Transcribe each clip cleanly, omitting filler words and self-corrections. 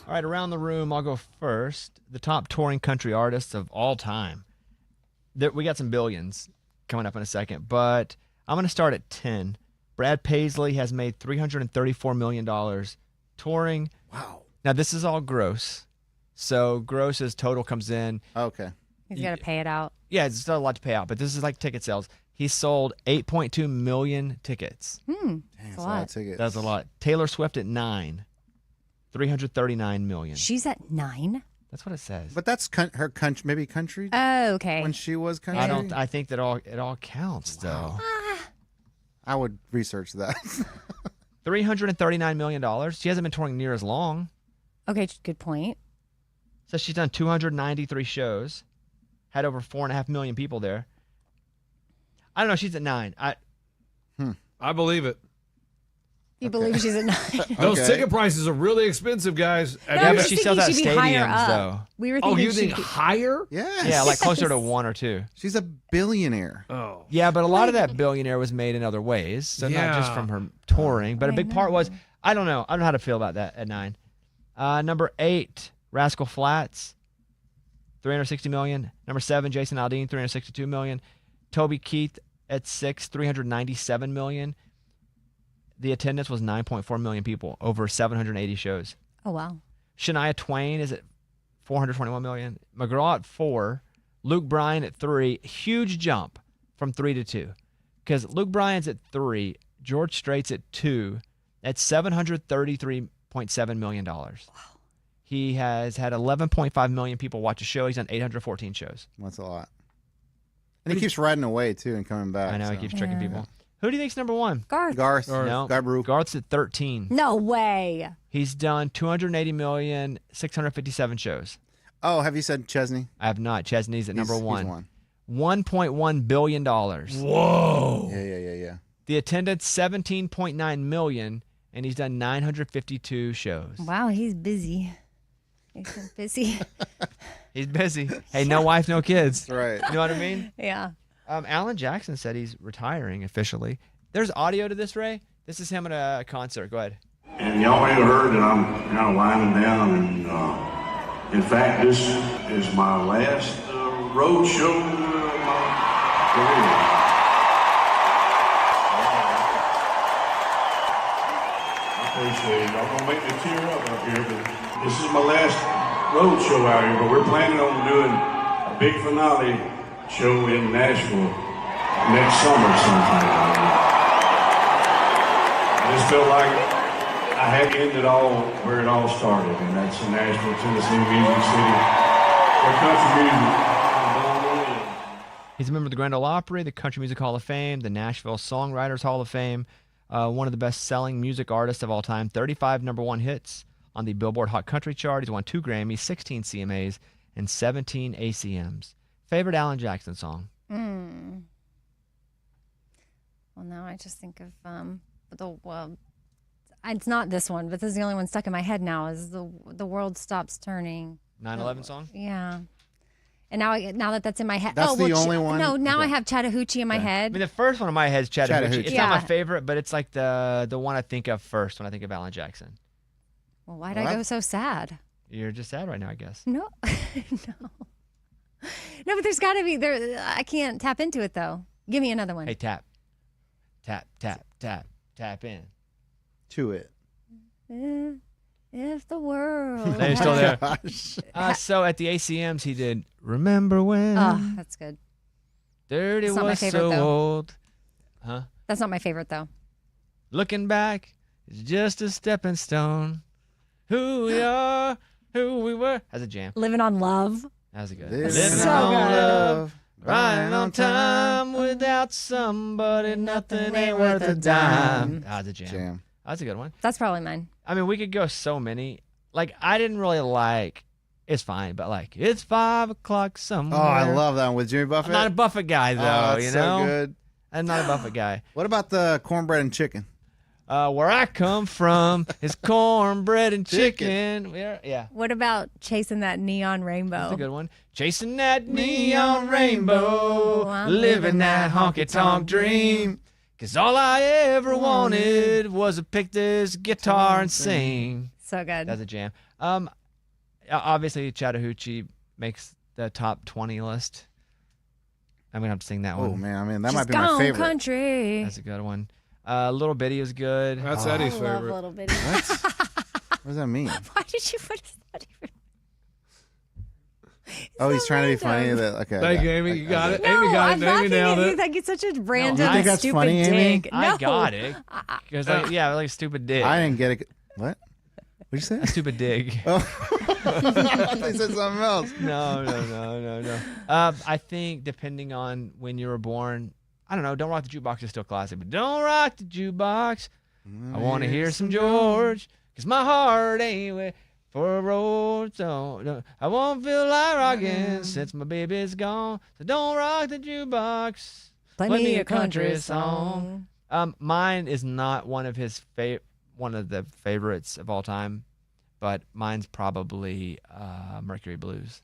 All right, around the room, I'll go first. The top touring country artists of all time. We got some billions coming up in a second, but I'm going to start at 10. Brad Paisley has made $334 million touring. Wow. Now, this is all gross. So gross's total comes in. Okay. He's got to pay it out. Yeah, it's still a lot to pay out, but this is like ticket sales. He sold 8.2 million tickets. Dang, that's a lot of tickets. That's a lot. Taylor Swift at 9. 339 million. She's at 9? That's what it says. But that's her country, maybe country. Oh, okay. When she was country. I think that it all counts though. I would research that. $339 million. She hasn't been touring near as long. Okay, good point. So she's done 293 shows. Had over 4.5 million people there. I don't know. She's at 9. I believe it. You believe she's at 9? Those ticket prices are really expensive, guys. Yeah, but she sells out stadiums, though. We were thinking you think higher? Yes. Yeah, like closer to 1 or 2. She's a billionaire. Oh. Yeah, but a lot of that billionaire was made in other ways. So not just from her touring. But a big part was, I don't know. I don't know how to feel about that at 9. Number 8, Rascal Flatts, 360 million. Number 7, Jason Aldean, 362 million. Toby Keith at 6, 397 million. The attendance was 9.4 million people, over 780 shows. Oh, wow. Shania Twain is at 421 million. McGraw at 4. Luke Bryan at 3. Huge jump from 3 to 2. Because Luke Bryan's at 3. George Strait's at 2. That's $733.7 million. Wow. He has had 11.5 million people watch a show. He's done 814 shows. That's a lot. And he keeps riding away, too, and coming back. I know, he keeps tricking people. Who do you think's number 1? Garth. No, Garth's at 13. No way. He's done 280 million, 657 shows. Oh, have you said Chesney? I have not. Chesney's at number 1. He's one. $1.1 billion. Whoa. Yeah. The attendance, 17.9 million, and he's done 952 shows. Wow, he's busy. He's so busy. He's busy. Hey, no wife, no kids. That's right. You know what I mean? Yeah. Alan Jackson said he's retiring officially. There's audio to this, Ray. This is him at a concert. Go ahead. And y'all may have heard that I'm kind of winding down, and in fact, this is my last road show of my career. I appreciate it. Y'all gonna make me tear up here, but this is my last road show out here. But we're planning on doing a big finale show in Nashville next summer sometime. I just felt like I had to end it all where it all started, and that's in Nashville, Tennessee, Music City, where country music. He's a member of the Grand Ole Opry, the Country Music Hall of Fame, the Nashville Songwriters Hall of Fame, one of the best-selling music artists of all time, 35 number 1 hits on the Billboard Hot Country chart. He's won 2 Grammys, 16 CMAs, and 17 ACMs. Favorite Alan Jackson song? Well, now I just think of it's not this one, but this is the only one stuck in my head now. Is the world stops turning? 9/11 song? Yeah. And now that's in my head. That's the only one? No, now Okay. I have Chattahoochee in my I head. mean, the first one in my head is Chattahoochee. Chattahoochee. It's Yeah. not my favorite, but it's like the one I think of first when I think of Alan Jackson. Well, why'd I go so sad? You're just sad right now, I guess. No, no, but there's got to be there. I can't tap into it though. Give me another one. Hey, tap in. To it. If the world. No, you're still there. Gosh. So at the ACMs, he did "Remember When." Oh, that's good. Dirty It's not my was favorite, so though. old. Huh? That's not my favorite though. Looking back, it's just a stepping stone. Who we are, who we were. That's a jam. Living on Love. That was a good. This Living is on love, Riding on time without somebody, nothing ain't worth a dime. That was a jam. That's a good one. That's probably mine. I mean, we could go so many. Like, I didn't really like. It's fine, but like, it's 5 o'clock somewhere. Oh, I love that one with Jimmy Buffett. I'm not a Buffett guy though. that's you know, so good. I'm not a Buffett guy. What about the cornbread and chicken? Where I come from is cornbread and chicken. Yeah. What about Chasing That Neon Rainbow? That's a good one. Chasing that neon rainbow, I'm living that honky-tonk dream. 'Cause all I ever wanted was to pick this guitar and sing. So good. That's a jam. Obviously Chattahoochee makes the top 20 list. I'm gonna have to sing that one. Oh man, I mean that She's might be my gone favorite. country. That's a good one. Little Bitty is good. That's I Eddie's love favorite. Little Bitty. What? What does that mean? Why did you put that even? Oh, he's trying to be funny. random. That okay. Thank you, Amy. You got it. Amy got I'm it. Amy laughing nailed at you it. like it's such a random, You think that's stupid funny, Amy? dig. I No. got it. Because like a stupid dig. I didn't get it. What? What'd you say? A stupid dig. Oh, I thought they said something else. No. I think depending on when you were born, I don't know. Don't Rock the Jukebox is still classic, but Don't Rock the Jukebox. I want to hear some George, 'cause my heart ain't wait for a road. So I won't feel like rocking since my baby's gone. So don't rock the jukebox. Play me a country song. Mine is not one of one of the favorites of all time, but mine's probably Mercury Blues.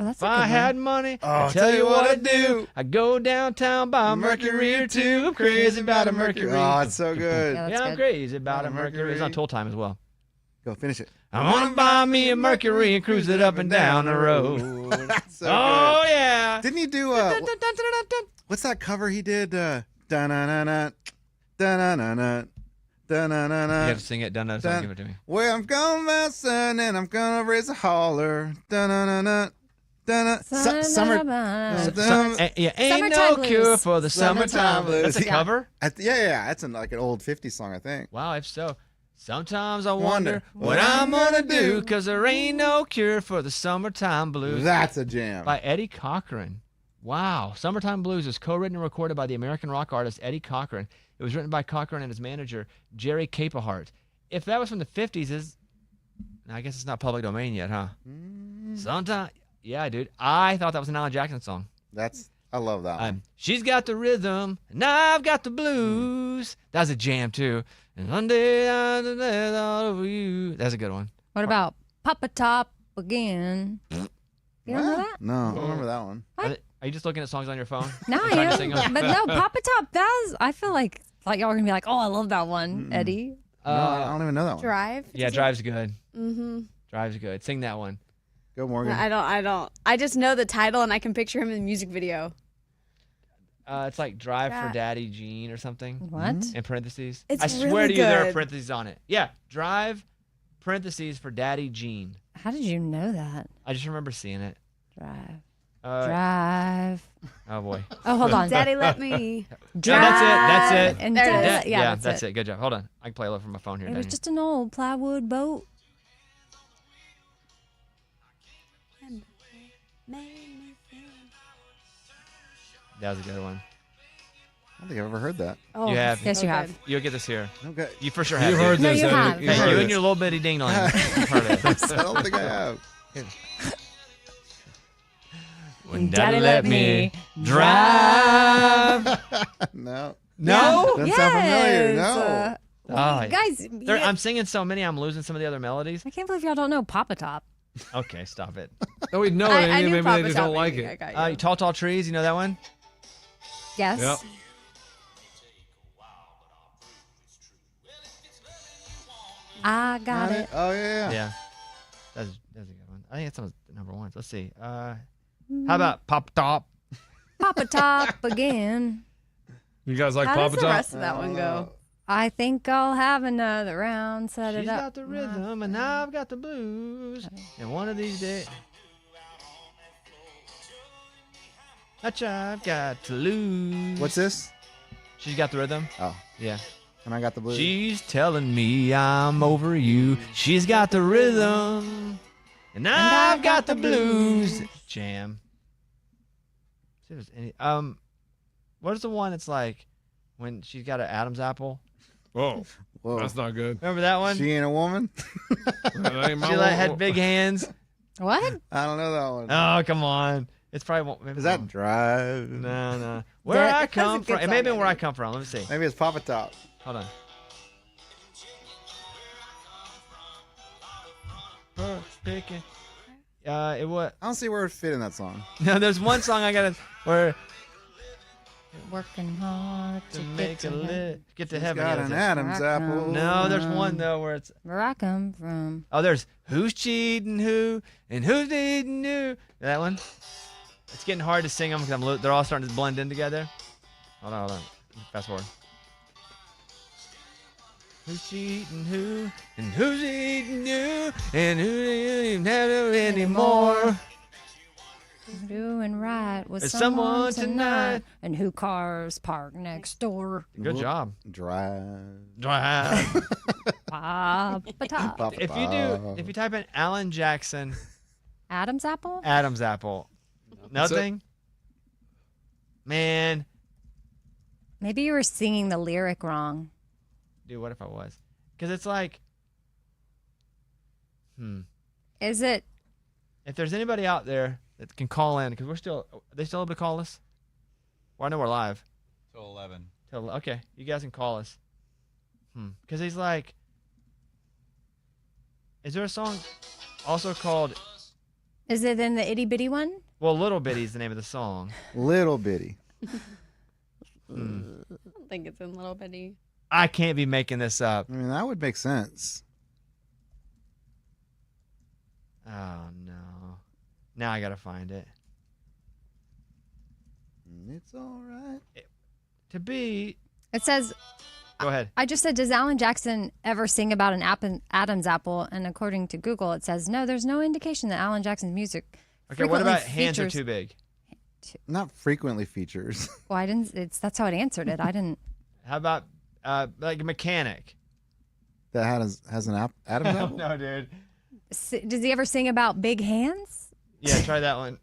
Oh, that's If a good I one. had money, Oh, I'd tell you what I'd do. I'd go downtown, buy a Mercury or two. I'm crazy about a Mercury. Oh, it's so good. Yeah, that's Yeah, I'm good. crazy about a About a Mercury. It's on Mercury. Toll Time as well. Go finish it. I want to buy me a Mercury and cruise it up and down the road. That's so Oh, good. yeah. Didn't he do what's that cover he did? Da-na-na-na, da-na-na-na, da-na-na-na. You have to sing it. Done. So give it to me. Well, I'm going bouncing and I'm gonna raise a holler. Da-na-na-na, da-na. Summer. Yeah, ain't Summertime no blues. cure for the summertime Summertime blues. blues. That's a Yeah. cover? Yeah. That's like an old 50s song, I think. Wow, if so. Sometimes I wonder what what I'm I'm gonna gonna do, do. 'cause there ain't no cure for the summertime blues. That's a jam. By Eddie Cochran. Wow. Summertime Blues is co-written and recorded by the American rock artist Eddie Cochran. It was written by Cochran and his manager, Jerry Capehart. If that was from the 50s, I guess it's not public domain yet, huh? Sometime. Yeah, dude. I thought that was an Alan Jackson song. I love that one. She's got the rhythm, and I've got the blues. That's a jam, too. And one day I'll do that all over you. That's a good one. What about Papa Top again? You don't know that? No, I don't remember that one. Are you just looking at songs on your phone? No, And I trying to sing am. them? But no, Papa Top, I feel like y'all were going to be like, oh, I love that one, Eddie. No, I don't even know that one. Drive. Yeah, Drive's good. Mm-hmm. Drive's good. Sing that one. Go, Morgan. I don't. I just know the title and I can picture him in the music video. It's like Drive for Daddy Jean or something. What? In parentheses. It's I swear really to you, there are good. parentheses on it. Yeah, Drive, parentheses for Daddy Jean. How did you know that? I just remember seeing it. Drive. Drive. Drive. Oh boy. Oh, hold on. Daddy, let me. Drive. That's it. And There it is. Dad- yeah, that's it. Good job. Hold on. I can play a little from my phone here. It was Daniel. just an old plywood boat. That was a good one. I don't think I've ever heard that. Oh, You have. Yes, so you have. good. You'll get this here. Okay. You for sure have. You heard No, this. you Eddie. have. You Hey, heard you it. and your little bitty ding dong. You've heard it. I don't think I have. When Daddy let me drive. No. No. Doesn't sound familiar. No. Oh, Guys, I'm singing so many, I'm losing some of the other melodies. I can't believe y'all don't know Papa Top. Okay, stop it. No, we know it. I Amy, knew maybe Papa they just Top don't like Amy. it. I got you. Tall, Tall Trees, you know that one? Yes. Yep. I got it. Oh, yeah. Yeah. That's a good one. I think it's some the number ones. Let's see. How about Pop Top? Papa Top again. You guys like How Papa does the Top? rest of that one go? I think I'll have another round. Set She's it up. got the rhythm and I've got the blues. And one of these days, much I've got to lose. What's this? She's got the rhythm. Oh, Yeah. and I got the blues. She's telling me I'm over you. She's got the rhythm, and I've got the blues. Jam. See if there's any. What is the one that's like when she's got an Adam's apple? Oh, Whoa. that's not good. Remember that one? She ain't a woman? That ain't my She like one. had big hands. What? I don't know that one. Oh, come on. It's probably maybe Is that Drive? no. Where That- I that's a come good from. It may have been song, where I Eddie. come from. Let me see. Maybe it's Papa Top. Hold on. Picking. It was. I don't see where it fit in that song. No, there's one song I gotta where Working hard to Make a get to heaven. Got Yeah, an that's it. Adam's apple. No, there's one though where it's Where I come from. oh, there's who's cheating who and who's cheating who. That one. It's getting hard to sing them because they're all starting to blend in together. Hold on. Fast forward. Who's cheating who and who's eating you and who do you even have anymore? Doing right with There's someone someone tonight. And who cars park next door. Good job. Drive. Ba-ba-da. If you type in Alan Jackson, Adam's apple? Adam's apple, nothing. Man, Maybe you were singing the lyric wrong. dude, what if I was? Because it's like, Is it? if there's anybody out there that can call in, because are they still able to call us? Well, I know we're live. Till 11. Okay, you guys can call us. Because he's like, is there a song also called? Is it in the itty bitty one? Well, Little Bitty's the name of the song. Little bitty. I don't think it's in Little Bitty. I can't be making this up. I mean, that would make sense. Oh no! Now I gotta find it. It's all right. To be. It says, Go ahead. I just said, does Alan Jackson ever sing about an Adam's apple? And according to Google, it says, no, there's no indication that Alan Jackson's music Okay, what frequently about Hands Are features- Too Big? Not frequently features. Well, I didn't. That's how it answered it. I didn't. How about like a mechanic? That has an Adam's apple? No, dude. Does he ever sing about big hands? Yeah, try that one.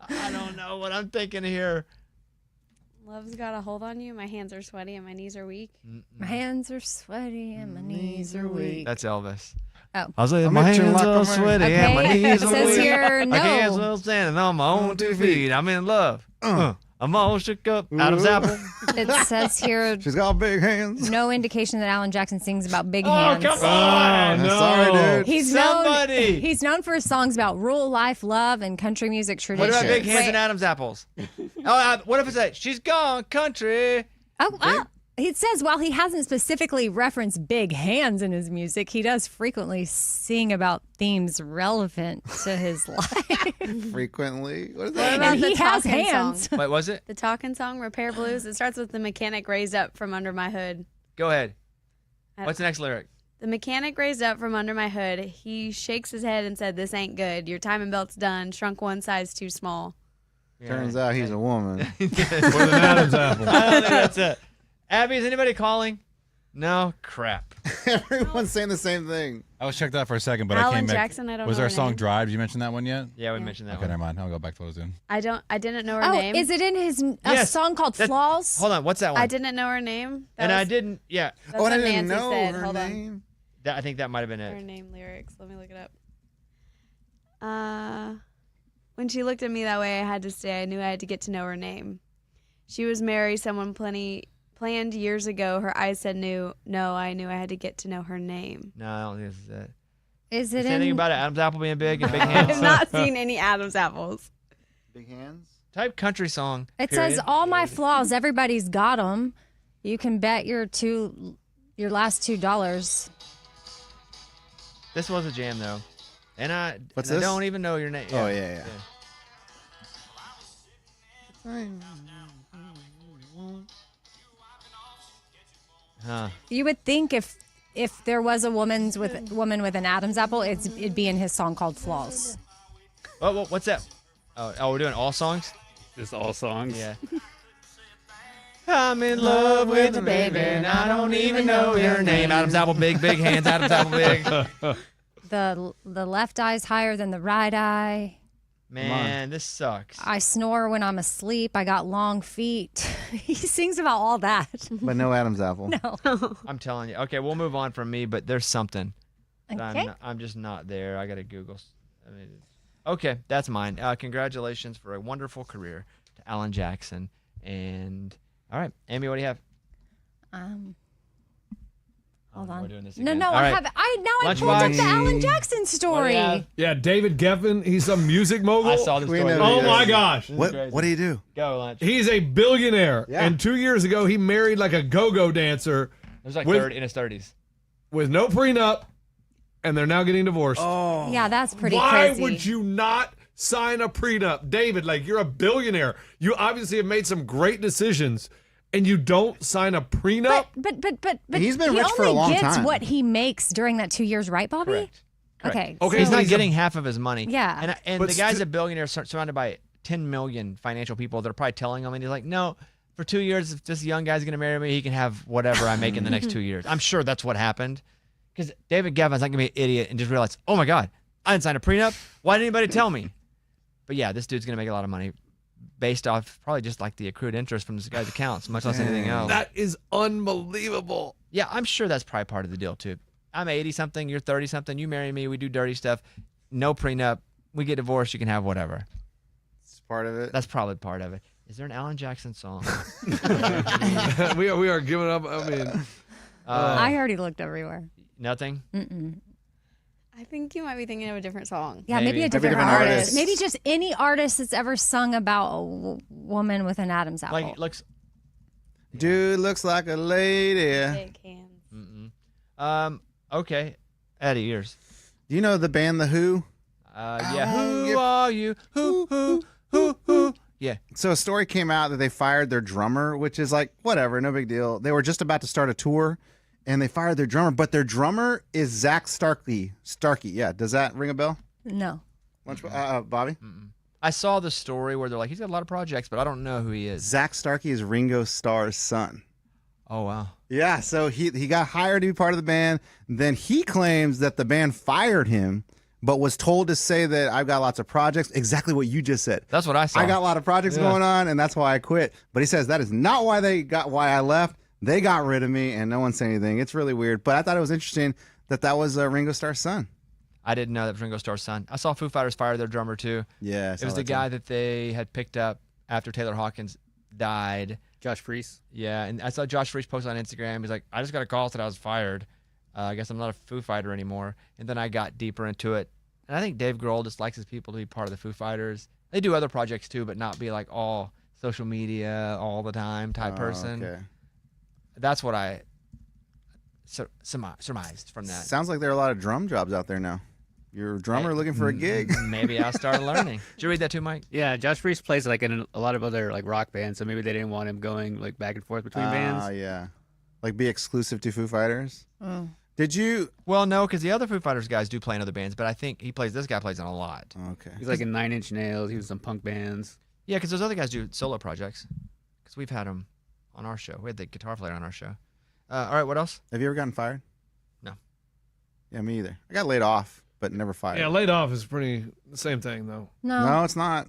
I don't know what I'm thinking here. Love's got a hold on you. My hands are sweaty and my knees are weak. My hands are sweaty and my knees are weak. That's Elvis. Oh. I was like, I'll my make you hands like are a man. sweaty and my Okay, knees it are says weak. here, I can't no. still standing on my own 2 feet. I'm in love. I'm all shook up. Adam's apple. It says here, She's got big hands. no indication that Alan Jackson sings about big Oh, hands. come on. no. Sorry, dude. He's Somebody. known. He's known for his songs about rural life, love, and country music What traditions. about big hands Wait. and Adam's apples? What if it's that? She's gone country. It says while he hasn't specifically referenced big hands in his music, he does frequently sing about themes relevant to his life. Frequently. What is What that? about And the he has talking hands. song? What was it? The talking song, Repair Blues. It starts with the mechanic raised up from under my hood. Go ahead. What's the next lyric? The mechanic raised up from under my hood. He shakes his head and said, "This ain't good. Your timing belt's done. Shrunk one size too small." Turns out he's a woman. With an Adam's apple. I don't think that's it. Abby, is anybody calling? No? Crap. Everyone's saying the same thing. I was checked out for a second, but I Alan came back. Jackson, I don't Was know there a her song name. Drive? Did you mention that one yet? Yeah, we mentioned that Okay, one. never mind. I'll go back to what I was doing. I didn't know her Oh, name. is it in his Yes. song called That- Flaws? Hold on. What's that one? I didn't know her name. And I didn't. Yeah. That's Oh, what I didn't Nancy know said. her Hold on. name. I think that might have been Her it. name lyrics. Let me look it up. When she looked at me that way, I had to say I knew I had to get to know her name. She was married someone planned years ago. Her eyes said no. I knew I had to get to know her name. No, I don't think this is it. Is Is it anything in? about it? Adam's apple being big and big I have hands? not seen any Adam's apples. Big hands. Type country song. It period. says all my flaws. Everybody's got them. You can bet your last $2. This was a jam though, and I What's and I this? don't even know your name. Oh, yeah. Huh. You would think if there was a woman with an Adam's apple, it'd be in his song called Flaws. Oh, what's that? Oh, we're doing all songs. Just all songs. Yeah. I'm in love with the baby, and I don't even know your name. Adam's apple, big hands. Adam's apple, big. The left eye's higher than the right eye. Man, this sucks. I snore when I'm asleep. I got long feet. He sings about all that. But no Adam's apple. No. I'm telling you. Okay, we'll move on from me, but there's something. that Okay. I'm just not there. I got to Google. Okay, that's mine. Congratulations for a wonderful career to Alan Jackson. And all right, Amy, what do you have? Hold on. We're doing this No, again. no, All I right. have. I pulled Lunchbox. up the Alan Jackson story. Yeah, David Geffen. He's a music mogul. I saw the We story. know Oh he my is. gosh. What crazy. do you do? Go, Lunch. He's a billionaire. Yeah. And 2 years ago, he married like a go-go dancer There's like with- in his 30s. with no prenup, and they're now getting divorced. Oh, Yeah, that's pretty Why crazy. would you not sign a prenup? David, like, you're a billionaire. You obviously have made some great decisions, and you don't sign a prenup? But He's been he rich for a only long gets time. what he makes during that 2 years, right, Bobby? Correct. Okay. Okay, He's so- not he's getting half of his money. Yeah. And But the guy's a billionaire surrounded by 10 million financial people that are probably telling him, and he's like, no, for 2 years, if this young guy's going to marry me, he can have whatever I make in the next 2 years. I'm sure that's what happened. Because David Geffen's not going to be an idiot and just realize, oh my God, I didn't sign a prenup. Why didn't anybody tell me? But yeah, this dude's going to make a lot of money based off probably just like the accrued interest from this guy's accounts, much less anything else. That is unbelievable. Yeah, I'm sure that's probably part of the deal too. I'm 80-something, you're 30-something, you marry me, we do dirty stuff, no prenup, we get divorced, you can have whatever. it's part of it. That's probably part of it. Is there an Alan Jackson song? we are giving up. I mean, I already looked everywhere. Nothing? Mm-mm. I think you might be thinking of a different song. Yeah, maybe a Maybe. different, different artist. artist. Maybe just any artist that's ever sung about a woman with an Adam's apple. Like, it looks. Dude looks like a lady. Big hands. Okay. Eddie, yours. Do you know the band The Who? Yeah. Who are you? Who? Yeah. So a story came out that they fired their drummer, which is like, whatever, no big deal. They were just about to start a tour, and they fired their drummer, but their drummer is Zach Starkey. Yeah, does that ring a bell? no. Bobby? I saw the story where they're like, he's got a lot of projects, but I don't know who he is. Zach Starkey is Ringo Starr's son. Oh, wow. Yeah, so he got hired to be part of the band. Then he claims that the band fired him, but was told to say that I've got lots of projects. Exactly what you just said. That's what I saw. I got a lot of projects going on, and that's why I quit. But he says that is not why I left. They got rid of me, and no one said anything. It's really weird. But I thought it was interesting that was Ringo Starr's son. I didn't know that was Ringo Starr's son. I saw Foo Fighters fire their drummer, too. Yeah, It was the guy that they had picked up after Taylor Hawkins died. Josh Freese. Yeah, and I saw Josh Freese post on Instagram. He's like, I just got a call that I was fired. I guess I'm not a Foo Fighter anymore. And then I got deeper into it. And I think Dave Grohl just likes his people to be part of the Foo Fighters. They do other projects too, but not be like all social media all the time type person. Okay. That's what I surmised from that. Sounds like there are a lot of drum jobs out there now. You're a drummer looking for a gig. Maybe I'll start learning. Did you read that too, Mike? Yeah, Josh Freese plays like in a lot of other like rock bands, so maybe they didn't want him going like back and forth between bands. Yeah. Like be exclusive to Foo Fighters. Oh. Did you? Well, no, because the other Foo Fighters guys do play in other bands, but I think this guy plays in a lot. Okay. He's like in Nine Inch Nails. He was in some punk bands. Yeah, because those other guys do solo projects. Because we've had them on our show. We had the guitar player on our show. All right, what else? Have you ever gotten fired? No. Yeah, me either. I got laid off, but never fired. yeah, laid off is pretty the same thing though. No, it's not.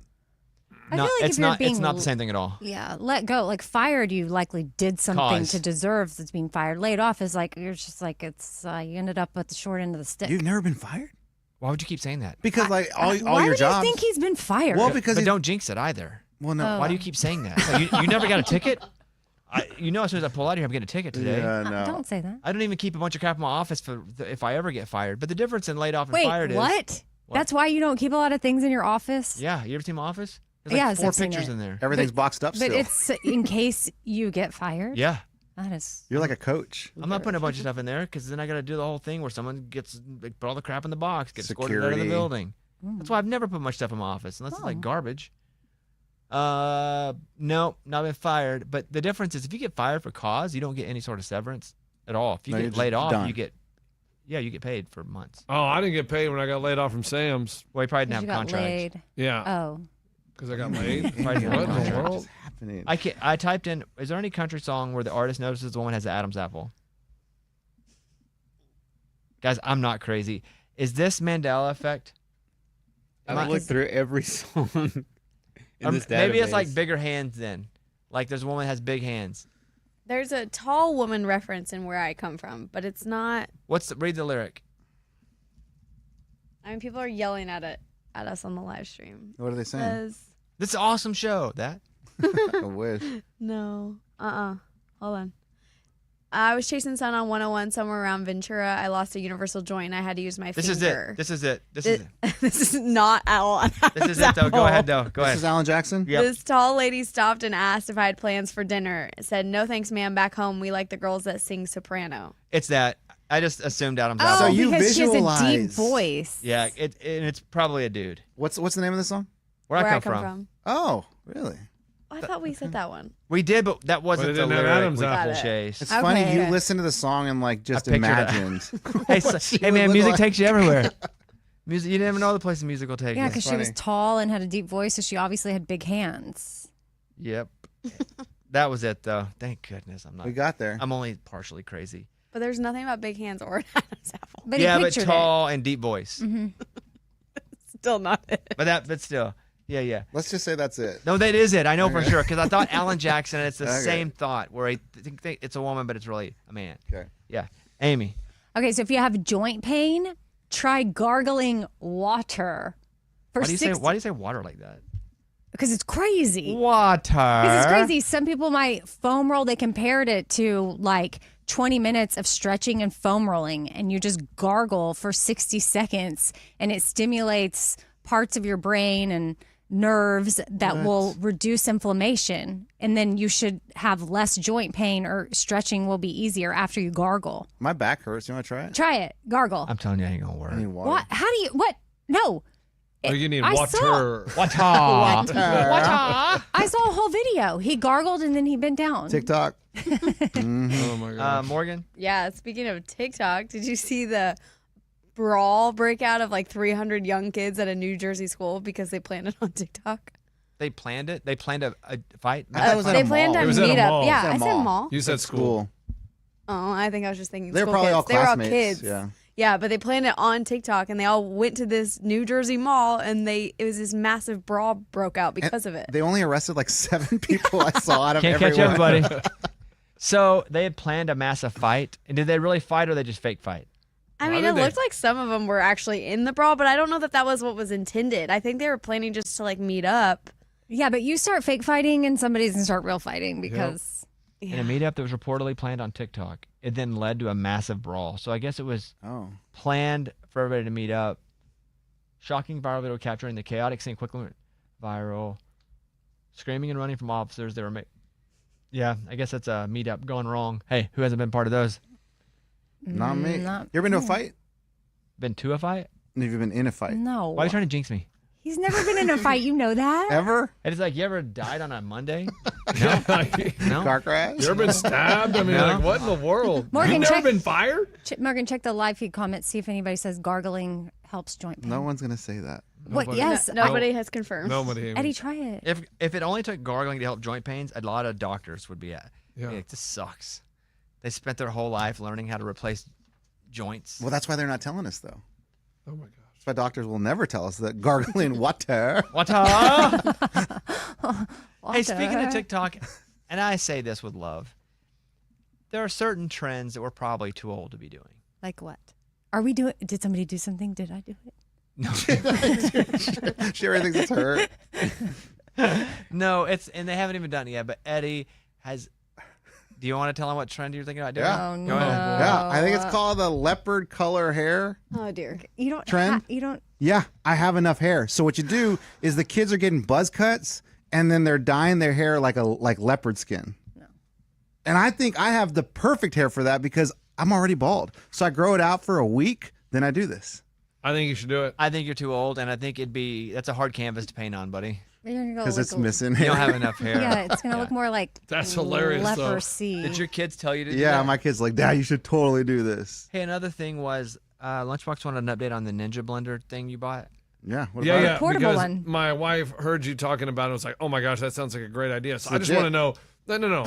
I feel like it's if you're not. being It's not the same thing at all. Yeah, let go. Like fired, you likely did something Cause. to deserve that's being fired. Laid off is like you're just like it's you ended up at the short end of the stick. You've never been fired? Why would you keep saying that? Because like all Why your do jobs. you think he's been fired? Well, because But don't jinx it either. well, no. Why do you keep saying that? Like, you never got a ticket? As soon as I pull out of here, I'm getting a ticket today. Yeah, no. Don't say that. I don't even keep a bunch of crap in my office if I ever get fired. But the difference in laid off and Wait, fired is what? That's why you don't keep a lot of things in your office? Yeah, you ever seen my office? There's like Yeah, 4 I've seen pictures it. in there. Everything's boxed up But still. it's in case you get fired? Yeah. That is. You're like a coach. I'm not putting a bunch of stuff in there because then I got to do the whole thing where someone gets put all the crap in the box, gets escorted out of the Security. building. That's why I've never put much stuff in my office unless it's like garbage. No, not been fired. But the difference is if you get fired for cause, you don't get any sort of severance at all. If you No, you're get just laid off, done. you get paid for months. Oh, I didn't get paid when I got laid off from Sam's. Well, you probably didn't You have a got contract. laid. Yeah, Oh. because I got laid. Probably didn't have a What in the contract. world? What's happening? I typed in, is there any country song where the artist notices the woman has the Adam's apple? Guys, I'm not crazy. Is this Mandela effect? I've looked through every song in Or this maybe it's database. like bigger hands then. Like there's a woman that has big hands. There's a tall woman reference in where I come from, but it's not. Read the lyric. I mean, people are yelling at us on the live stream. What are they saying? Says, This is an awesome show. That. I wish. no. Hold on. I was chasing sun on 101 somewhere around Ventura. I lost a universal joint. I had to use my This finger. is it. This is it. This is not Alan. This is it, though. Go ahead, though. Go This ahead. is Alan Jackson? Yep. This tall lady stopped and asked if I had plans for dinner. Said, no thanks, ma'am. Back home, we like the girls that sing soprano. It's that. I just assumed Adam's Oh, out. So you because she has a deep visualize- voice. Yeah, and it's probably a dude. What's the name of the song? Where I come from. Oh, really? I thought we said that one. We did, but that wasn't But it the didn't have lyric Adam's we out. full Got it. chase. It's Okay, funny. You okay. listen to the song and like just I pictured it. imagined. Hey, She hey would man, look music like- takes you everywhere. Music, you never know the places music will take Yeah, you. because she was funny. tall and had a deep voice, so she obviously had big hands. Yep. That was it, though. Thank goodness I'm not. We got there. I'm only partially crazy. But there's nothing about big hands or an Adam's apple. But Yeah, he but pictured tall and deep voice. Still not it. But still, yeah. Let's just say that's it. No, that is it. I know for sure because I thought Alan Jackson. And it's the Okay. same thought where I think it's a woman, but it's really a man. Okay. Yeah, Amy. it. Okay, so if you have joint pain, try gargling water for Why do you say 60 why do you say water like that? because it's crazy. Water. Because it's crazy. Some people might foam roll. They compared it to like 20 minutes of stretching and foam rolling, and you just gargle for 60 seconds, and it stimulates parts of your brain and nerves that will reduce inflammation. And then you should have less joint pain, or stretching will be easier after you gargle. My back hurts. You want to try it? Try it. Gargle. I'm telling you, it ain't gonna work. I need water. What? How do you? What? No. Oh, you need I water. saw- Water. I saw a whole video. He gargled and then he bent down. TikTok. Oh my god. Morgan. Yeah, speaking of TikTok, did you see the brawl breakout of like 300 young kids at a New Jersey school because they planned it on TikTok? They planned it. They planned a fight. I thought it was at They a planned mall. a It was at a meetup. mall. Yeah, It was at a I said mall. mall. You said school. Oh, I think I was just thinking They were school probably kids. all They were all classmates. kids. Yeah. Yeah, but they planned it on TikTok, and they all went to this New Jersey mall, and it was this massive brawl broke out because of it. They only arrested like 7 people I saw out of Can't catch everywhere. everybody. So they had planned a massive fight, and did they really fight or they just fake fight? I Why mean, did it they- looked like some of them were actually in the brawl, but I don't know that that was what was intended. I think they were planning just to like meet up. Yeah, but you start fake fighting and somebody's gonna start real fighting because In a meetup that was reportedly planned on TikTok. It then led to a massive brawl. So I guess it was Oh. planned for everybody to meet up. Shocking viral video capturing the chaotic scene quickly went viral. Screaming and running from officers. They were yeah, I guess that's a meetup gone wrong. Hey, who hasn't been part of those? Not me. not You ever been to a fight? Been to a fight? Have you been in a fight? no. Why are you trying to jinx me? He's never been in a fight. You know that. Ever? It's like, you ever died on a Monday? No. No? Car crash? You ever been stabbed? I mean, No. like, what in the world? Morgan, You've never check- been fired? Morgan, check the live feed comments. See if anybody says gargling helps joint pain. No one's going to say that. What? Nobody. Yes. Nobody has confirmed. Nobody. Eddie, try it. If it only took gargling to help joint pains, a lot of doctors would be Yeah. like, this sucks. They spent their whole life learning how to replace joints. Well, that's why they're not telling us, though. Oh my gosh. That's why doctors will never tell us that gargling water. Water. Hey, speaking of TikTok, and I say this with love, there are certain trends that we're probably too old to be doing. Like what? Are we doing? Did somebody do something? Did I do it? She already thinks it's her. No, and they haven't even done it yet. But Eddie has. Do you want to tell him what trend you're thinking about doing? Yeah. Oh Go no. ahead. Yeah, I think it's called the leopard color hair. Oh dear. You don't. Trend? You don't. Yeah, I have enough hair. So what you do is the kids are getting buzz cuts, and then they're dyeing their hair like leopard skin. No. And I think I have the perfect hair for that because I'm already bald. So I grow it out for a week, then I do this. I think you should do it. I think you're too old, and I think that's a hard canvas to paint on, buddy. Because it's missing You hair. don't have enough hair. Yeah, it's gonna look more like That's hilarious, though. leprosy. Did your kids tell you to do Yeah, that? my kid's like, Dad, you should totally do this. Hey, another thing was Lunchbox wanted an update on the Ninja Blender thing you bought. Yeah, what Yeah, about yeah. it? Portable because one. my wife heard you talking about it and was like, oh my gosh, that sounds like a great idea. So I just legit. want to know. No.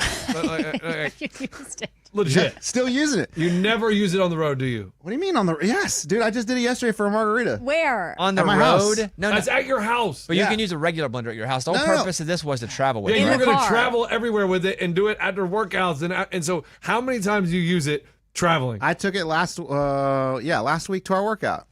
You used it. Legit. Still using it. You never use it on the road, do you? What do you mean on the? Yes, dude, I just did it yesterday for a margarita. Where? On the At my road? house. No, That's at your house. But you Yeah. can use a regular blender at your house. The whole No. purpose of this was to travel with Yeah, it. you're the going to car. travel everywhere with it and do it after workouts. And so how many times do you use it traveling? I took it last week to our workout.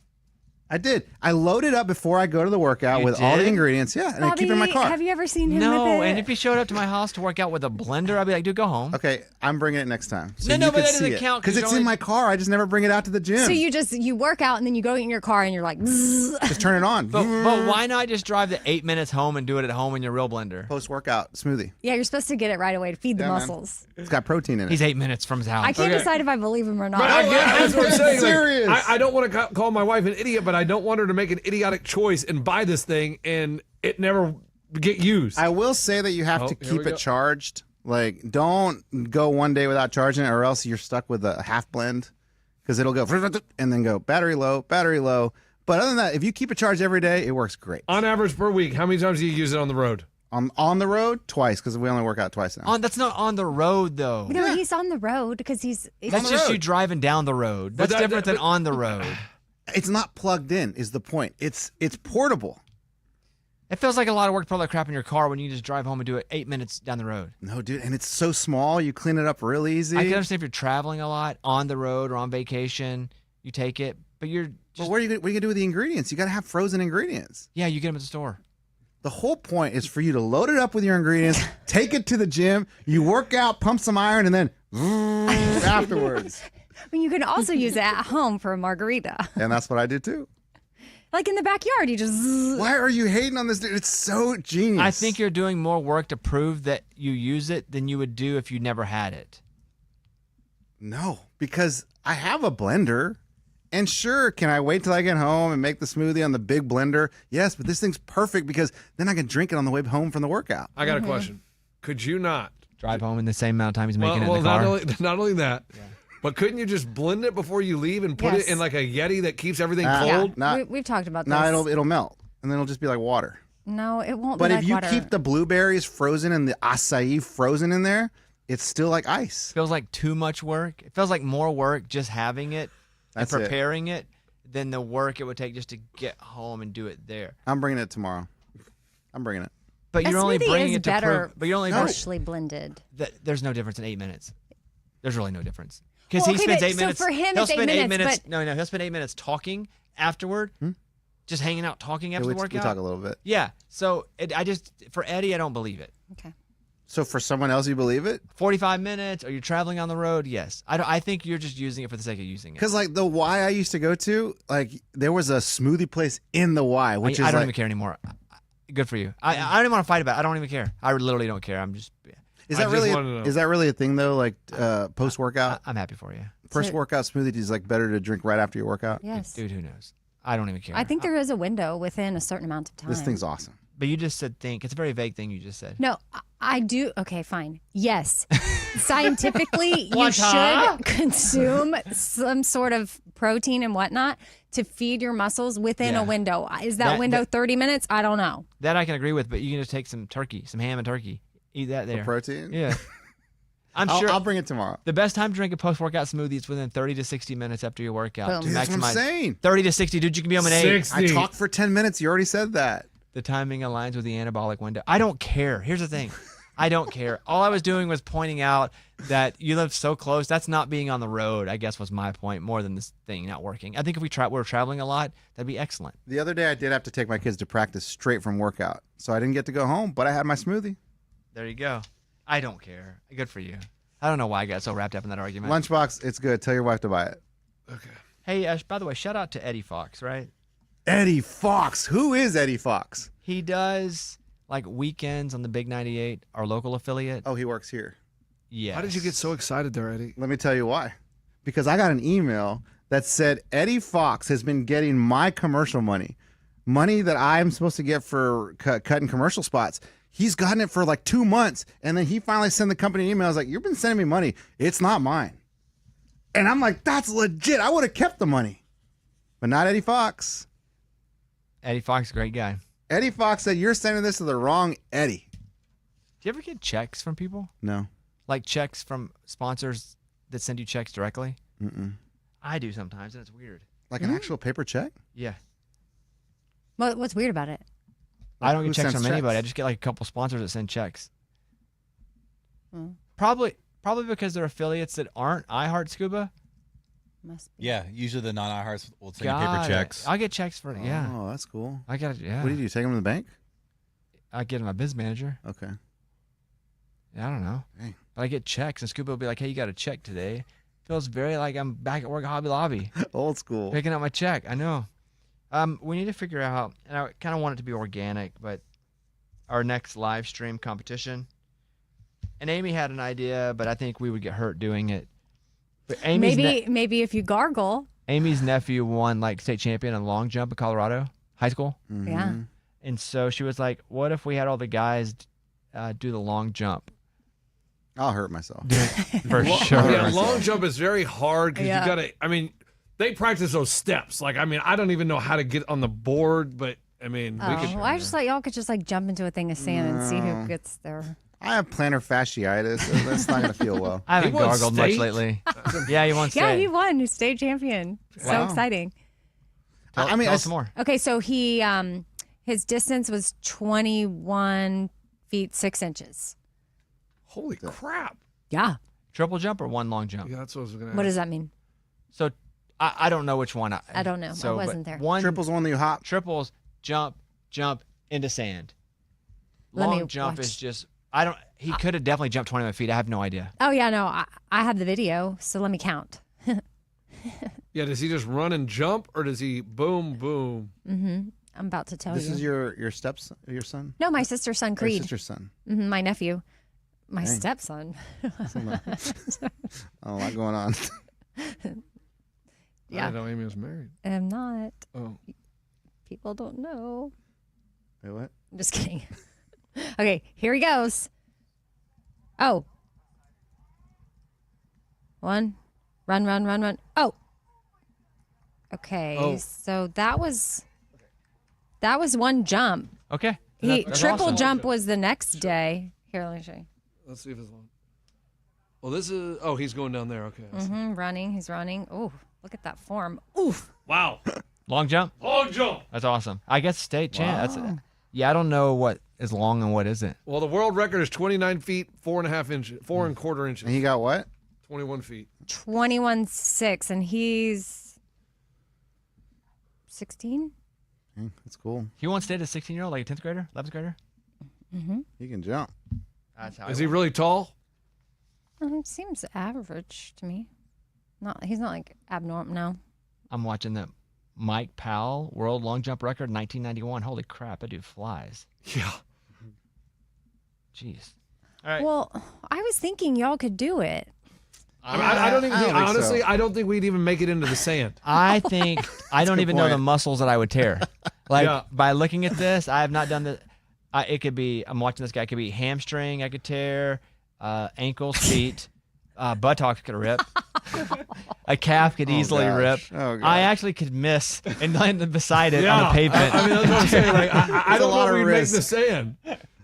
I did. I load it up before I go to the workout You with all the did? ingredients. Yeah, and I keep it in my car. Have you ever seen him No, with it? and if he showed up to my house to work out with a blender, I'd be like, dude, go home. Okay, I'm bringing it next time. So No, you but can that see doesn't it. count 'cause because you're it's only- in my car. I just never bring it out to the gym. So you work out and then you go in your car and you're like, bzzz. just turn it on. But why not just drive the 8 minutes home and do it at home in your real blender? Post-workout smoothie. Yeah, you're supposed to get it right away to feed the Yeah, man. muscles. It's got protein in it. He's 8 minutes from his house. I can't decide if I believe him or not. But again, that's what I'm saying. serious. I don't want to call my wife an idiot, but I don't want her to make an idiotic choice and buy this thing and it never get used. I will say that you have to here we keep go. it charged. Like, don't go one day without charging it, or else you're stuck with a half blend, because it'll go and then go battery low, battery low. But other than that, if you keep it charged every day, it works great. On average per week, how many times do you use it on the road? On the road, twice, because we only work out twice now. That's not on the road, though. No, he's on the road because he's. That's just you driving down the road. That's different than on the road. It's not plugged in, is the point. It's portable. It feels like a lot of work to put all that crap in your car when you can just drive home and do it 8 minutes down the road. No, dude, and it's so small. You clean it up real easy. I can understand if you're traveling a lot, on the road or on vacation, you take it, but you're just, But what are you gonna do with the ingredients? You got to have frozen ingredients. yeah, you get them at the store. The whole point is for you to load it up with your ingredients, take it to the gym, you work out, pump some iron, and then afterwards. I mean, you can also use it at home for a margarita. And that's what I do too. Like in the backyard, you just. Why are you hating on this dude? It's so genius. I think you're doing more work to prove that you use it than you would do if you never had it. No, because I have a blender. And sure, can I wait till I get home and make the smoothie on the big blender? Yes, but this thing's perfect because then I can drink it on the way home from the workout. I got a question. Could you not Drive home in the same amount of time he's making it in the not car. not only that, but couldn't you just blend it before you leave and put Yes. it in like a Yeti that keeps everything Ah, cold? Nah, We've talked about this. nah, it'll melt, and then it'll just be like water. No, it won't But be if like you water. keep the blueberries frozen and the acai frozen in there, it's still like ice. Feels like too much work. It feels like more work just having it That's and it. preparing it than the work it would take just to get home and do it there. I'm bringing it tomorrow. I'm bringing it. But a you're only smoothie bringing is it to better prove. But you're only freshly blended. there's no difference in 8 minutes. There's really no difference because Well, he okay, spends but 8 so minutes. for him, he'll it's 8 spend 8 minutes, minutes. but- No, he'll spend 8 minutes talking afterward, just hanging out talking after we, the we workout. talk a little bit. Yeah. So for Eddie, I don't believe it. Okay. So for someone else, you believe it? 45 minutes, or you're traveling on the road. Yes, I think you're just using it for the sake of using it. Because like the Y I used to go to, like there was a smoothie place in the Y, which I is don't like, even care anymore. Good for you. I don't even want to fight about it. I don't even care. I literally don't care. I'm just. is I that just really wanna know. is that really a thing though? Like post workout, I'm happy for you, post workout smoothie is like better to drink right after your workout. Yes. dude. Who knows? I don't even care. I think there is a window within a certain amount of time. This thing's awesome. But you just said think. It's a very vague thing you just said. No, I do. Okay, fine. Yes. Scientifically, you What, huh? should consume some sort of protein and whatnot to feed your muscles within Yeah. a window. Is that window 30 minutes? I don't know. That I can agree with. But you can just take some turkey, some ham and turkey, eat that there. Protein. Yeah. I'm sure. I'll bring it tomorrow. The best time to drink a post-workout smoothie is within 30 to 60 minutes after your workout. Boom. To Dude, that's what I'm maximize saying. 30 to 60, dude. You can be home in 8. 60. I talked for 10 minutes. You already said that. The timing aligns with the anabolic window. I don't care. Here's the thing. I don't care. All I was doing was pointing out that you live so close. That's not being on the road, I guess, was my point, more than this thing not working. I think if we're traveling a lot, that'd be excellent. The other day I did have to take my kids to practice straight from workout, so I didn't get to go home, but I had my smoothie. There you go. I don't care. Good for you. I don't know why I got so wrapped up in that argument. Lunchbox, it's good. Tell your wife to buy it. Hey, by the way, shout out to Eddie Fox, right? Eddie Fox. Who is Eddie Fox? He does like weekends on the Big 98, our local affiliate. Oh, he works here. Yeah. How did you get so excited there, Eddie? Let me tell you why. Because I got an email that said Eddie Fox has been getting my commercial money that I'm supposed to get for cutting commercial spots. He's gotten it for like 2 months, and then he finally sent the company an email. I was like, "You've been sending me money. It's not mine." And I'm like, "That's legit. I would have kept the money." But not Eddie Fox. Eddie Fox, great guy. Eddie Fox said, "You're sending this to the wrong Eddie." Do you ever get checks from people? No. Like checks from sponsors that send you checks directly? Mm-mm. I do sometimes, and it's weird. Like an actual paper check? Yeah. What's weird about it? I don't Who get checks sends from anybody. I checks? just get like a couple sponsors that send checks. Hmm. Probably because they're affiliates that aren't iHeart Scuba. Must be. Yeah, usually the non-iHearts will send you Got paper it. checks. I'll get checks for yeah. Oh, that's cool. I got it. Yeah. What do? Take them to the bank? I get my biz manager. Okay. Yeah, I don't know. Dang. But I get checks, and Scuba will be like, "Hey, you got a check today." Feels very like I'm back at work at Hobby Lobby, Old school. picking up my check. I know. We need to figure out, and I kind of want it to be organic, but our next live stream competition. And Amy had an idea, but I think we would get hurt doing it. But Maybe if you gargle. Amy's nephew won like state champion in long jump in Colorado high school. Mm-hmm. Yeah. And so she was like, what if we had all the guys do the long jump? I'll hurt myself. For sure. Yeah, long jump is very hard because Yeah. you gotta. I mean, they practice those steps. Like, I mean, I don't even know how to get on the board, but I mean, we could. Well, I just thought y'all could just like jump into a thing of sand and see who gets there. I have plantar fasciitis. So that's not going to feel well. I haven't He won gargled much state? lately. Yeah, he won state. Yeah, he won. He's state champion. So Wow. exciting. Tell, I mean, tell I us some more. Okay, so he his distance was 21 feet 6 inches. Holy crap! Yeah. Triple jump or one long jump? Yeah, that's what I was gonna. What does that mean? So I don't know which one. I don't know. I wasn't but there. One Triple's the one that you hop. triples, jump into sand. Let me Long jump watch. is just he could have definitely jumped 21 feet. I have no idea. Oh yeah, no, I have the video, so let me count. Yeah, does he just run and jump, or does he boom boom? I'm about to tell This you. is your son? No, my sister's son Or Creed. sister's son? My nephew. My Dang. stepson. Oh, a lot going on. I Yeah. didn't know Amy was married. I'm not. Oh, People don't know. Wait, what? I'm just kidding. Okay, here he goes. Oh. One. Run. Oh. Okay, Oh. so that was one jump. Okay. He That's triple awesome. jump was the next day. Here, let me show you. let's see if it's long. Well, this is. Oh, he's going down there. Okay. I see. Running. He's running. Oh, look at that form. Oof. Wow. Long jump? Long jump. That's awesome. I guess state champ. That's yeah, I don't know what is long and what isn't. Well, the world record is 29 feet 4.5 inches, 4.25 inches, And he got what? 21 feet. 21.6, and he's 16. That's cool. He won state as a 16-year-old, like a 10th grader, 11th grader? He can jump. That's how Is he really tall? Seems average to me. He's not like abnormal. No. I'm watching the Mike Powell world long jump record, 1991. Holy crap, that dude flies. Yeah. Jeez. All right. Well, I was thinking y'all could do it. I mean, I don't even I think, don't think honestly, so. I don't think we'd even make it into the sand. I think I don't good even know the point. muscles that I would tear. Like Yeah. by looking at this, I have not done the. It could be. I'm watching this guy. It could be hamstring. I could tear, ankles, feet, buttocks could rip. A calf could easily rip. gosh. Oh, gosh. I actually could miss and land beside it on the pavement. I mean, that's what I'm saying. Like, I It's a don't lot know of if we'd make risk. the sand.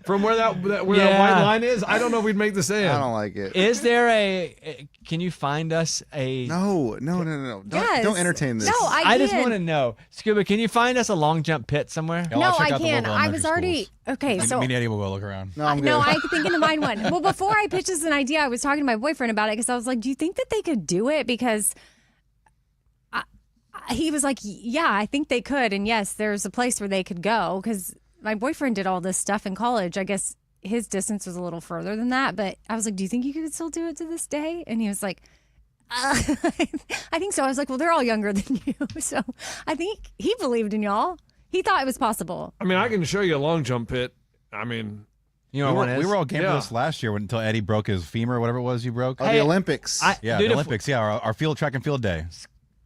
From where that Yeah. white line is, I don't know if we'd make the sand. I don't like it. Is there a? Can you find us a? No. Don't, Yes. don't entertain this. No, I just can. want to know, Scuba. Can you find us a long jump pit somewhere? Yeah, No, I'll check I out the can. local I was elementary already schools. okay. So Me and Eddie will go look around. No, I'm good. no, I could think of mine one. Well, before I pitched this an idea, I was talking to my boyfriend about it because I was like, "Do you think that they could do it?" Because he was like, "Yeah, I think they could." And yes, there's a place where they could go because my boyfriend did all this stuff in college. I guess his distance was a little further than that, but I was like, "Do you think you could still do it to this day?" And he was like, I think so. I was like, "Well, they're all younger than you," so I think he believed in y'all. He thought it was possible. I mean, I can show you a long jump pit. I mean, You know We what one is? were all game Yeah. for this last year until Eddie broke his femur or whatever it was you broke. Oh, Hey, the Olympics. Yeah, dude, the if- Olympics. Yeah, our field track and field day.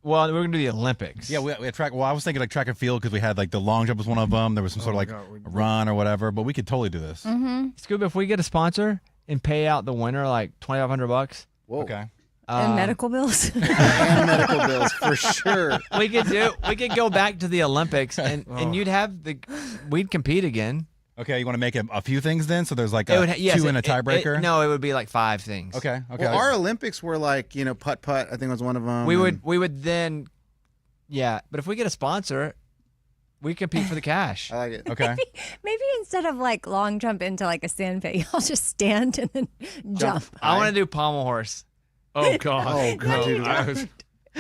Well, we're gonna do the Olympics. Yeah, we had track. Well, I was thinking like track and field because we had like the long jump was one of them. There was some sort of like God, we- a run or whatever, but we could totally do this. Scuba, if we get a sponsor and pay out the winner like $2,500, Whoa. Okay. And medical bills. And medical bills for sure. we could go back to the Olympics and you'd have we'd compete again. Okay, you want to make it a few things then? So there's like It a would yes, two and a it- tiebreaker? no, it would be like 5 things. Okay, okay. Well, our Olympics were like, putt-putt, I think was one of them. We would then, yeah. But if we get a sponsor, we compete for the cash. I like it. okay. Maybe instead of like long jump into like a sand pit, y'all just stand and then jump. I want to do pommel horse. oh god, Oh, God, dude. I was-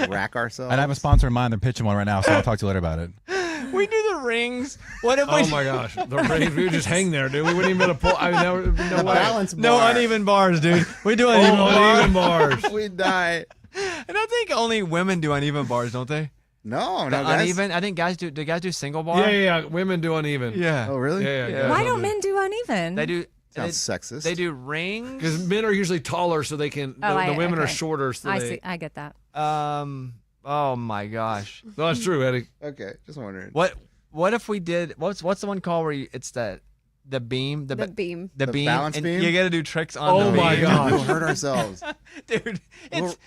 Rack ourselves. And I have a sponsor in mind. They're pitching one right now, so I'll talk to you later about it. We do the rings. What if we? Oh my gosh, the rings. We would just hang there, dude. We wouldn't even be able to pull. I mean, no way. balance bar. No uneven bars, dude. We do uneven Uneven bars. bars. We die. And I think only women do uneven bars, don't they? No, The no, guys. uneven. I think guys do. Do guys do single bar? Yeah. Women do uneven. Yeah. Oh, really? Yeah. Why don't men do uneven? They do. Sounds sexist. They do rings. Because men are usually taller, so they can. The women are shorter, so I they. see. I get that. Oh my gosh. No, that's true, Eddie. Okay, just wondering. What if we did? What's the one called where it's the beam? The beam. The beam. balance and beam? You got to do tricks on Oh the beam. my God. We'll hurt ourselves. Dude,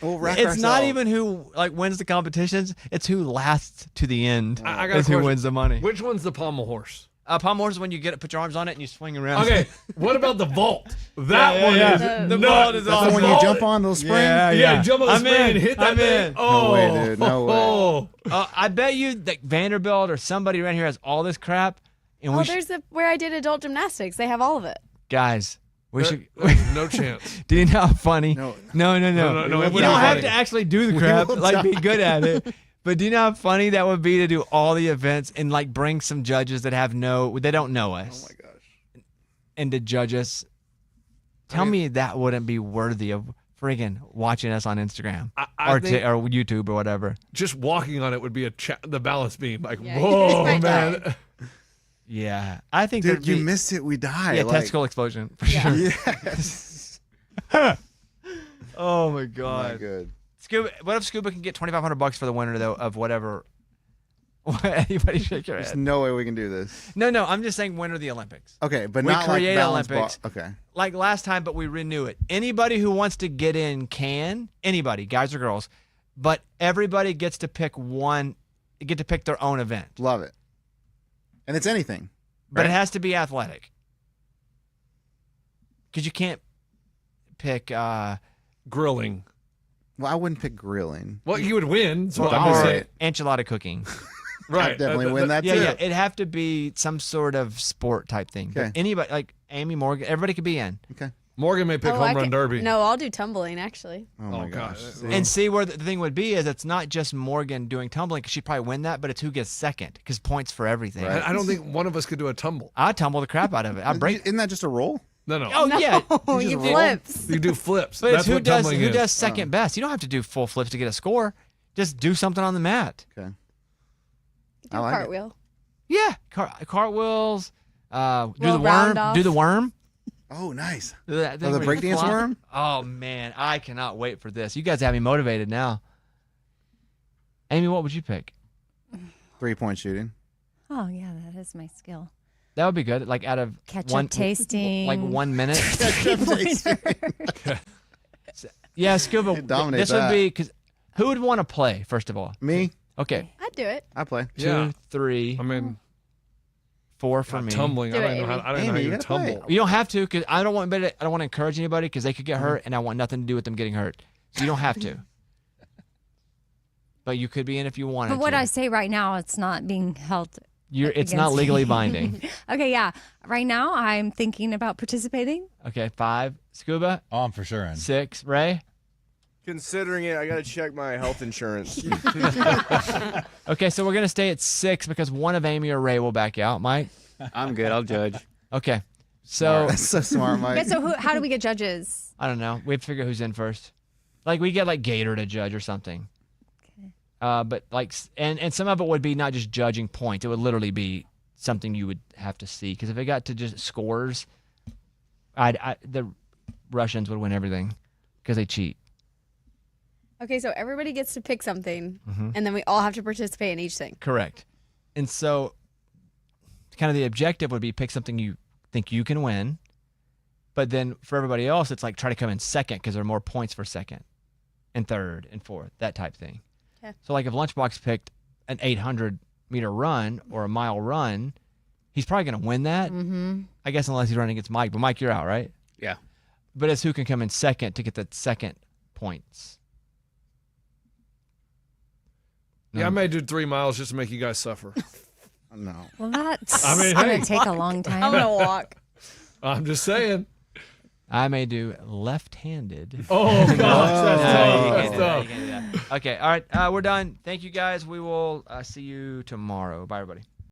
We'll wreck it's not ourselves. even who like wins the competitions. It's who lasts to the end. I got a It's who question. wins the money. Which one's the pommel horse? Pommel horse is when you get it, put your arms on it, and you swing around. Okay, what about the vault? That one is The nuts. vault is That's awesome. the one you jump on, they'll spring. Yeah, jump on the I'm spring in. and hit that I'm thing. in. Oh, No way, dude. No way. Oh. I bet you that Vanderbilt or somebody around here has all this crap, and we There's where I did adult gymnastics. They have all of it. guys. We should. No chance. Do you know how funny? No. No. No, We don't have die. to actually do the crap, will like be die. good at it. But do you know how funny that would be to do all the events and like bring some judges that they don't know us. Oh my gosh. And to judge us. Tell me that wouldn't be worthy of friggin' watching us on Instagram I or think or YouTube or whatever. just walking on it would be the balance beam. Like, Yeah, whoa, you man. might die. Yeah, I think Dude, there'd you be, missed it. We die. yeah, like, testicle explosion for sure. Yes. Oh my My god. good. Scuba. What if Scuba can get $2,500 for the winner though of whatever? Anybody shake your There's head? no way we can do this. No. I'm just saying winner of the Olympics. Okay, but We not create like balance Olympics. Okay. Like last time, but we renew it. Anybody who wants to get in can. Anybody, guys or girls, but everybody gets to pick one. Get to pick their own event, Love it. And it's anything. but right? it has to be athletic. Because you can't pick. Grilling. Well, I wouldn't pick grilling. Well, you would win. So Well, I'm all just right. saying. Enchilada cooking. Right. I'd definitely win that Yeah, too. yeah. It'd have to be some sort of sport type thing. But Okay. anybody, like Amy Morgan, everybody could be in. Okay. Morgan may pick I home run can- derby. No, I'll do tumbling actually. Oh my Oh, gosh. God. See? And see where the thing would be is it's not just Morgan doing tumbling because she'd probably win that, but it's who gets second because points for everything. Right. I don't think one of us could do a tumble. I'd tumble the crap out of it. I'd break. Isn't that just a roll? No. Oh yeah, Oh, You you just roll? flips. You do flips. but That's it's who what does tumbling who is. does second best. You don't have to do full flips to get a score. Just do something on the mat. Okay. Do I like it. cartwheel. Yeah, cartwheels. Do the Little worm. round off. Do the worm. Oh, nice. That thing Oh, the where you breakdance flop. worm? Oh man, I cannot wait for this. You guys have me motivated now. Amy, what would you pick? 3-point shooting. Oh yeah, that is my skill. That would be good. Like out of Ketchup one tasting. like 1 minute. Yeah, Scuba. You dominate This that. would be because who would want to play first of all? Me? Okay, I'd do it. I play. 2, Yeah. 3, I mean, 4 for me. tumbling. Do I don't it, know how. Amy. I don't know how Amy, you you gotta play. tumble. You don't have to because I don't want to encourage anybody because they could get hurt and I want nothing to do with them getting hurt. So you don't have to. But you could be in if you wanted But what to. I say right now, it's not being held. It's not against legally me. binding. Okay, yeah. Right now, I'm thinking about participating. Okay, 5, Scuba. Oh, I'm for sure in. 6, Ray. Considering it, I got to check my health insurance. Okay, so we're gonna stay at 6 because one of Amy or Ray will back out. Mike. I'm good. I'll judge. Okay, so That's so smart, Mike. Okay, so how do we get judges? I don't know. We have to figure who's in first. Like we get like Gator to judge or something. But like, and some of it would be not just judging points. It would literally be something you would have to see. Because if it got to just scores, the Russians would win everything because they cheat. Okay, so everybody gets to pick something, Mm-hmm. and then we all have to participate in each thing. Correct. And so, kind of the objective would be pick something you think you can win. But then for everybody else, it's like try to come in second because there are more points for second and third and fourth, that type thing. Okay. So like if Lunchbox picked an 800-meter run or a mile run, he's probably going to win that. Mm-hmm. I guess unless he's running against Mike. But Mike, you're out, right? Yeah. But it's who can come in second to get the second points. Yeah, I may do 3 miles just to make you guys suffer. No. Well, that's I mean, going hey. to take a long time. I'm gonna walk. I'm just saying. I may do left-handed. Oh gosh, that's tough. you That's can't do that. tough. You can't do that. Okay, all right, we're done. Thank you guys. We will see you tomorrow. Bye, everybody.